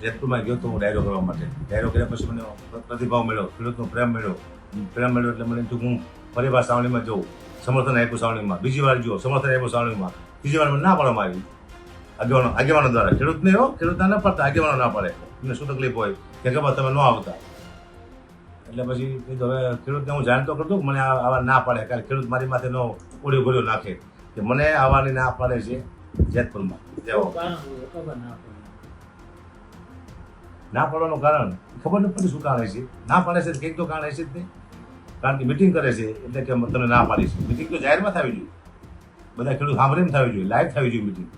જેતપુરમાં ગયો તો હું ડાયરો કરવા માટે. ડાયરો કર્યા પછી મને પ્રતિભાવ મળ્યો, ખેડૂતનો પ્રેમ મળ્યો. પ્રેમ મળ્યો એટલે મને થયું હું ફરી વાર સાવણીમાં જઉં. સમર્થન આપ્યું સાવણીમાં, બીજી વાર ગયો સમર્થન આપ્યું સાવણીમાં, ત્રીજી વાર મને ના પાડવામાં આવી આગેવાનો દ્વારા. ખેડૂતને ખેડૂતના ના પડતા, આગેવાનો ના પડે. એમને શું તકલીફ હોય કે ખબર તમે ન આવતા. એટલે પછી કીધું હવે ખેડૂતને હું જાણતો કરતો મને આવા ના પાડે, કારણ ખેડૂત મારી માથે નો ઓળ્યો ગોળ્યો નાખે કે મને આવવાની ના પાડે છે જેતપુરમાં. ના પાડવાનું કારણ ખબર નથી પડતી શું કારણ છે. ના પાડે છે કંઈક તો કારણ હશે જ નહીં. કારણ કે મિટિંગ કરે છે એટલે કે તમે ના પાડી છે. મિટિંગ તો જાહેરમાં થવી જોઈએ, બધા ખેડૂત સાંભળીને થવી જોઈએ, લાઈવ થવી જોઈએ મિટિંગ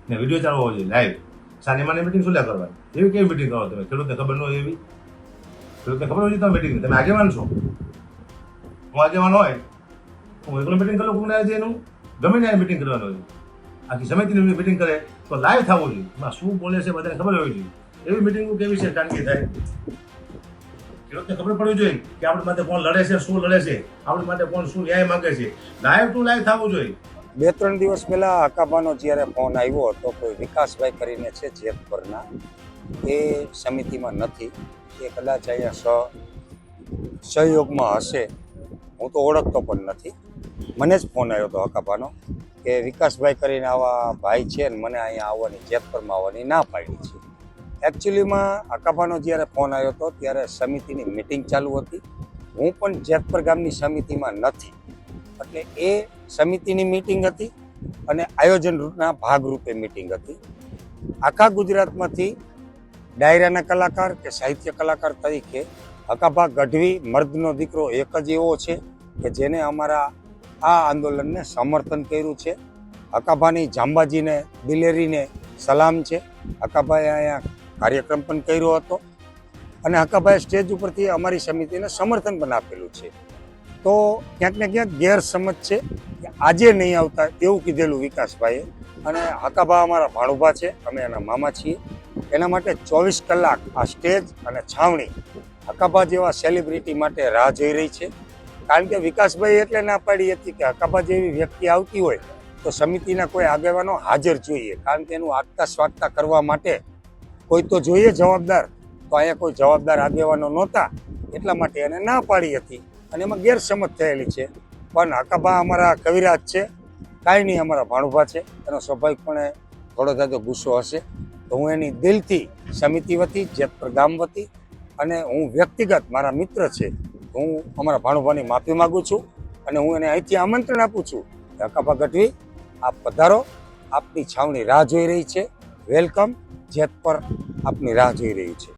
ને વિડીયો ચાલવો હોવો જોઈએ લાઈવ. સાનિમાની મિટિંગ શું લે કરવાની? એવી કેવી મિટિંગ કરો તમે? ખેડૂતને ખબર ન હોય એવી? ખેડૂતને ખબર હોય છે તમે મિટિંગ, તમે આગેવાન છો. હું આગેવાન હોય હું એકલો મિટિંગ કરું કોને આજે એનું ગમે ને મિટિંગ કરવાનું હોય. આખી સમિતિની મિટિંગ કરે તો લાઈવ થવું જોઈએ, એમાં શું બોલે છે બધાને ખબર હોવી જોઈએ. એવી મિટિંગો કેવી છે ખાનગી થાય? ખેડૂતને ખબર પડવી જોઈએ કે આપણી માટે કોણ લડે છે, શું લડે છે, આપણી માટે કોણ શું ન્યાય માંગે છે. લાઈવ ટુ લાઈવ થવું જોઈએ. 2-3 દિવસ પહેલા હકાબાનો જ્યારે ફોન આવ્યો હતો, કોઈ વિકાસભાઈ કરીને છે જેતપુરના, એ સમિતિમાં નથી, એ કદાચ અહીંયા સહયોગમાં હશે, હું તો ઓળખતો પણ નથી. મને જ ફોન આવ્યો હતો હકાબાનો કે વિકાસભાઈ કરીને આવા ભાઈ છે ને મને અહીંયા આવવાની, જેતપુરમાં આવવાની ના પાડી છે. એકચ્યુઅલીમાં હકાબાનો જ્યારે ફોન આવ્યો હતો ત્યારે સમિતિની મિટિંગ ચાલુ હતી. હું પણ જેતપુર ગામની સમિતિમાં નથી, એટલે એ સમિતિની મિટિંગ હતી અને આયોજનના ભાગરૂપે મિટિંગ હતી. આખા ગુજરાતમાંથી ડાયરાના કલાકાર કે સાહિત્ય કલાકાર તરીકે હકાભા ગઢવી મર્દનો દીકરો એક જ એવો છે કે જેને અમારા આ આંદોલનને સમર્થન કર્યું છે. હકાભાની જાંબાજીને દિલેરીને સલામ છે. હકાભાએ અહીંયા કાર્યક્રમ પણ કર્યો હતો અને હકાભાએ સ્ટેજ ઉપરથી અમારી સમિતિને સમર્થન પણ આપેલું છે. તો ક્યાંક ને ક્યાંક ગેરસમજ છે કે આજે નહીં આવતા એવું કીધેલું વિકાસભાઈએ. અને હકાભા અમારા ભાણુભા છે, અમે એના મામા છીએ. એના માટે 24 કલાક આ સ્ટેજ અને છાવણી હકાભા જેવા સેલિબ્રિટી માટે રાહ જોઈ રહી છે. કારણ કે વિકાસભાઈ એટલે ના પાડી હતી કે હકાભા જેવી વ્યક્તિ આવતી હોય તો સમિતિના કોઈ આગેવાનો હાજર જોઈએ, કારણ કે એનું આગતા સ્વાગતા કરવા માટે કોઈ તો જોઈએ જવાબદાર. તો અહીંયા કોઈ જવાબદાર આગેવાનો નહોતા, એટલા માટે એને ના પાડી હતી અને એમાં ગેરસમજ થયેલી છે. પણ હકાભા અમારા કવિરાજ છે, કાંઈ નહીં, અમારા ભાણુભા છે, એનો સ્વાભાવિકપણે થોડો જાજો ગુસ્સો હશે. તો હું એની દિલથી સમિતિ વતી, જેતપુર ગામ વતી અને હું વ્યક્તિગત મારા મિત્ર છે, હું અમારા ભાણુભાની માફી માગું છું અને હું એને અહીંથી આમંત્રણ આપું છું કે હકાભા ગઢવી આપ પધારો, આપની છાવણી રાહ જોઈ રહી છે. વેલકમ, જેતપુર આપની રાહ જોઈ રહ્યું છે.